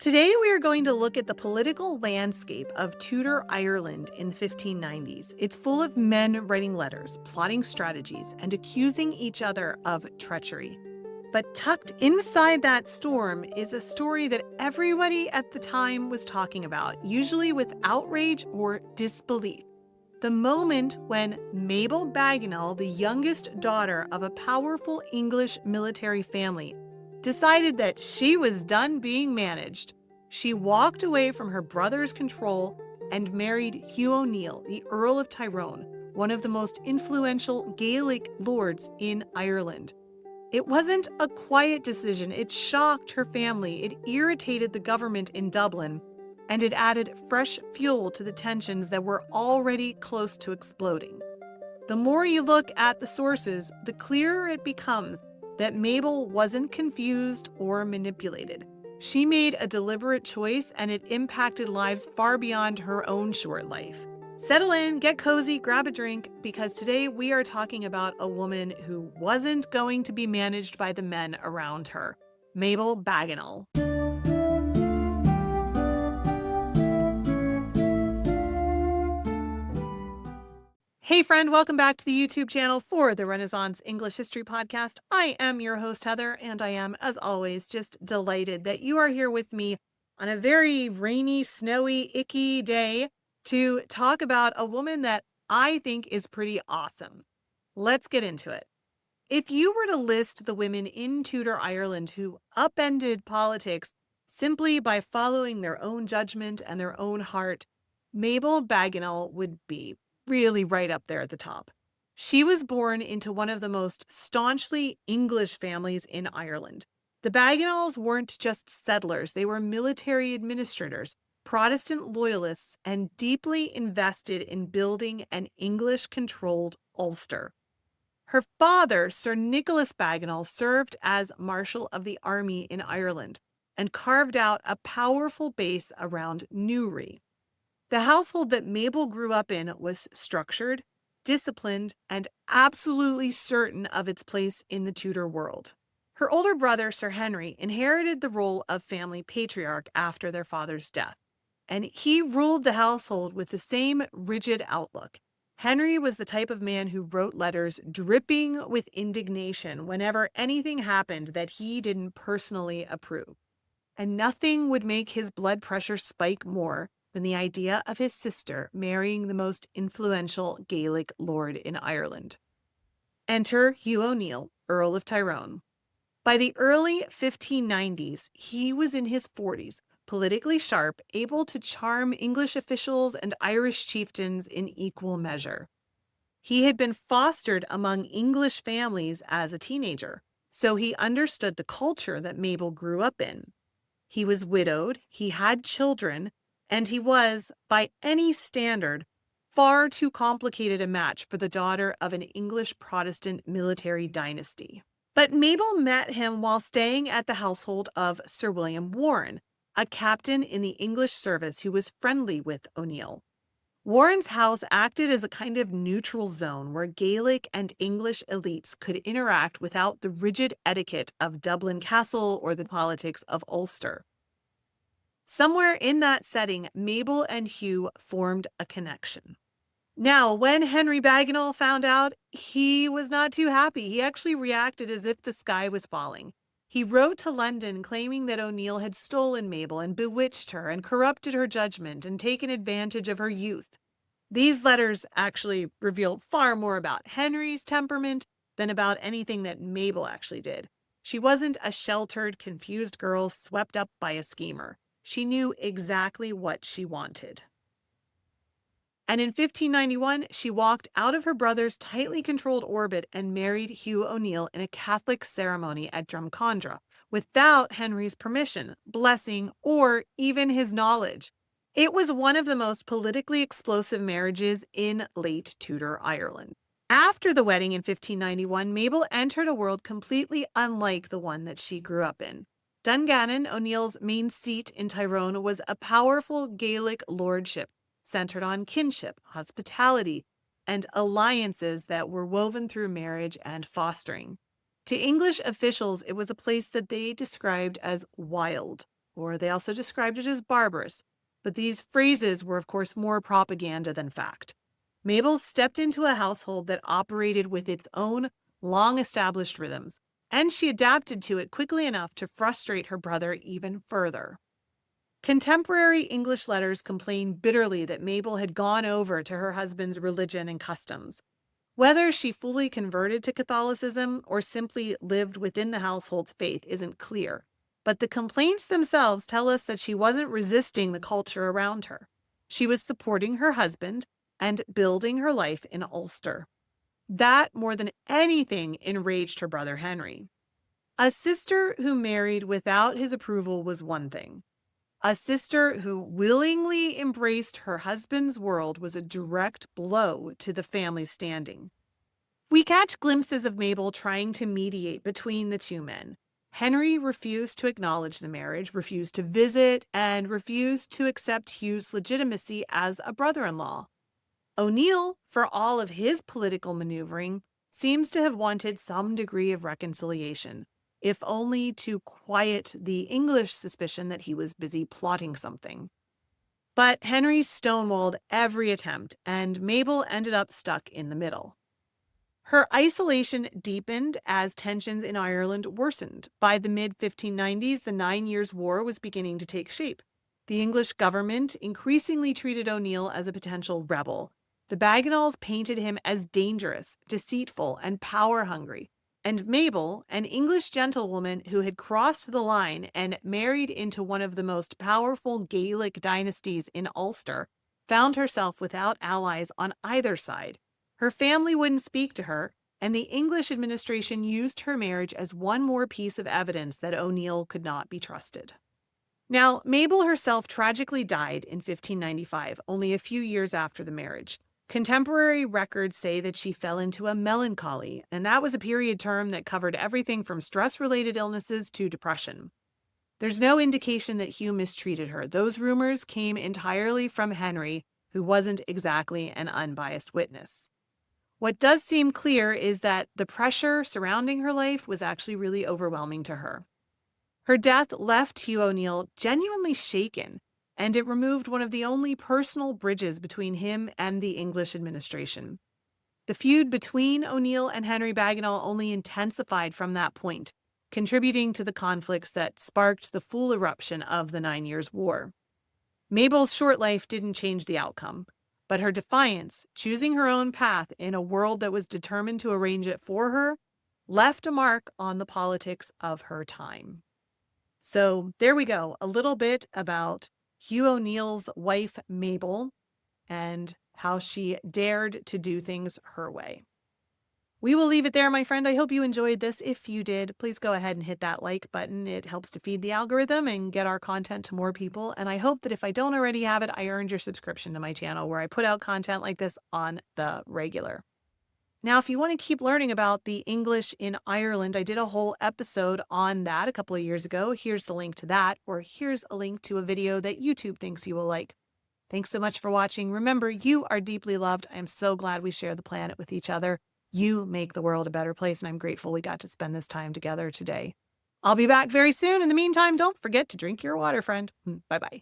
Today, we are going to look at the political landscape of Tudor Ireland in the 1590s. It's full of men writing letters, plotting strategies, and accusing each other of treachery. But tucked inside that storm is a story that everybody at the time was talking about, usually with outrage or disbelief. The moment when Mabel Bagenal, the youngest daughter of a powerful English military family, decided that she was done being managed. She walked away from her brother's control and married Hugh O'Neill, the Earl of Tyrone, one of the most influential Gaelic lords in Ireland. It wasn't a quiet decision. It shocked her family. It irritated the government in Dublin, and it added fresh fuel to the tensions that were already close to exploding. The more you look at the sources, the clearer it becomes that Mabel wasn't confused or manipulated. She made a deliberate choice, and it impacted lives far beyond her own short life. Settle in, get cozy, grab a drink, because today we are talking about a woman who wasn't going to be managed by the men around her, Mabel Bagenal. Hey friend, welcome back to the YouTube channel for the Renaissance English History Podcast. I am your host, Heather, and I am, as always, just delighted that you are here with me on a very rainy, snowy, icky day to talk about a woman that I think is pretty awesome. Let's get into it. If you were to list the women in Tudor Ireland who upended politics simply by following their own judgment and their own heart, Mabel Bagenal would be really right up there at the top. She was born into one of the most staunchly English families in Ireland. The Bagenals weren't just settlers, they were military administrators, Protestant loyalists, and deeply invested in building an English-controlled Ulster. Her father, Sir Nicholas Bagenal, served as Marshal of the Army in Ireland and carved out a powerful base around Newry. The household that Mabel grew up in was structured, disciplined, and absolutely certain of its place in the Tudor world. Her older brother, Sir Henry, inherited the role of family patriarch after their father's death, and he ruled the household with the same rigid outlook. Henry was the type of man who wrote letters dripping with indignation whenever anything happened that he didn't personally approve. And nothing would make his blood pressure spike more than the idea of his sister marrying the most influential Gaelic lord in Ireland. Enter Hugh O'Neill, Earl of Tyrone. By the early 1590s, he was in his 40s, politically sharp, able to charm English officials and Irish chieftains in equal measure. He had been fostered among English families as a teenager, so he understood the culture that Mabel grew up in. He was widowed, he had children, and he was, by any standard, far too complicated a match for the daughter of an English Protestant military dynasty. But Mabel met him while staying at the household of Sir William Warren, a captain in the English service who was friendly with O'Neill. Warren's house acted as a kind of neutral zone where Gaelic and English elites could interact without the rigid etiquette of Dublin Castle or the politics of Ulster. Somewhere in that setting, Mabel and Hugh formed a connection. Now, when Henry Bagenal found out, he was not too happy. He actually reacted as if the sky was falling. He wrote to London claiming that O'Neill had stolen Mabel and bewitched her and corrupted her judgment and taken advantage of her youth. These letters actually reveal far more about Henry's temperament than about anything that Mabel actually did. She wasn't a sheltered, confused girl swept up by a schemer. She knew exactly what she wanted. And in 1591, she walked out of her brother's tightly controlled orbit and married Hugh O'Neill in a Catholic ceremony at Drumcondra, without Henry's permission, blessing, or even his knowledge. It was one of the most politically explosive marriages in late Tudor Ireland. After the wedding in 1591, Mabel entered a world completely unlike the one that she grew up in. Dungannon, O'Neill's main seat in Tyrone, was a powerful Gaelic lordship centered on kinship, hospitality, and alliances that were woven through marriage and fostering. To English officials, it was a place that they described as wild. or they also described it as barbarous. But these phrases were, of course, more propaganda than fact. Mabel stepped into a household that operated with its own long-established rhythms, and she adapted to it quickly enough to frustrate her brother even further. Contemporary English letters complain bitterly that Mabel had gone over to her husband's religion and customs. Whether she fully converted to Catholicism or simply lived within the household's faith isn't clear, but the complaints themselves tell us that she wasn't resisting the culture around her. She was supporting her husband and building her life in Ulster. That, more than anything, enraged her brother Henry. A sister who married without his approval was one thing. A sister who willingly embraced her husband's world was a direct blow to the family's standing. We catch glimpses of Mabel trying to mediate between the two men. Henry refused to acknowledge the marriage, refused to visit, and refused to accept Hugh's legitimacy as a brother-in-law. O'Neill, for all of his political maneuvering, seems to have wanted some degree of reconciliation, if only to quiet the English suspicion that he was busy plotting something. But Henry stonewalled every attempt, and Mabel ended up stuck in the middle. Her isolation deepened as tensions in Ireland worsened. By the mid-1590s, the 9 Years' War was beginning to take shape. The English government increasingly treated O'Neill as a potential rebel. The Bagenals painted him as dangerous, deceitful, and power-hungry. And Mabel, an English gentlewoman who had crossed the line and married into one of the most powerful Gaelic dynasties in Ulster, found herself without allies on either side. Her family wouldn't speak to her, and the English administration used her marriage as one more piece of evidence that O'Neill could not be trusted. Now, Mabel herself tragically died in 1595, only a few years after the marriage. Contemporary records say that she fell into a melancholy, and that was a period term that covered everything from stress-related illnesses to depression. There's no indication that Hugh mistreated her. Those rumors came entirely from Henry, who wasn't exactly an unbiased witness. What does seem clear is that the pressure surrounding her life was actually really overwhelming to her. Her death left Hugh O'Neill genuinely shaken, and it removed one of the only personal bridges between him and the English administration. The feud between O'Neill and Henry Bagenal only intensified from that point, contributing to the conflicts that sparked the full eruption of the 9 Years' War. Mabel's short life didn't change the outcome, but her defiance, choosing her own path in a world that was determined to arrange it for her, left a mark on the politics of her time. So there we go, a little bit about Hugh O'Neill's wife, Mabel, and how she dared to do things her way. We will leave it there, my friend. I hope you enjoyed this. If you did, please go ahead and hit that like button. It helps to feed the algorithm and get our content to more people. And I hope that if I don't already have it, I earned your subscription to my channel where I put out content like this on the regular. Now, if you want to keep learning about the English in Ireland, I did a whole episode on that a couple of years ago. Here's the link to that, or here's a link to a video that YouTube thinks you will like. Thanks so much for watching. Remember, you are deeply loved. I am so glad we share the planet with each other. You make the world a better place, and I'm grateful we got to spend this time together today. I'll be back very soon. In the meantime, don't forget to drink your water, friend. Bye-bye.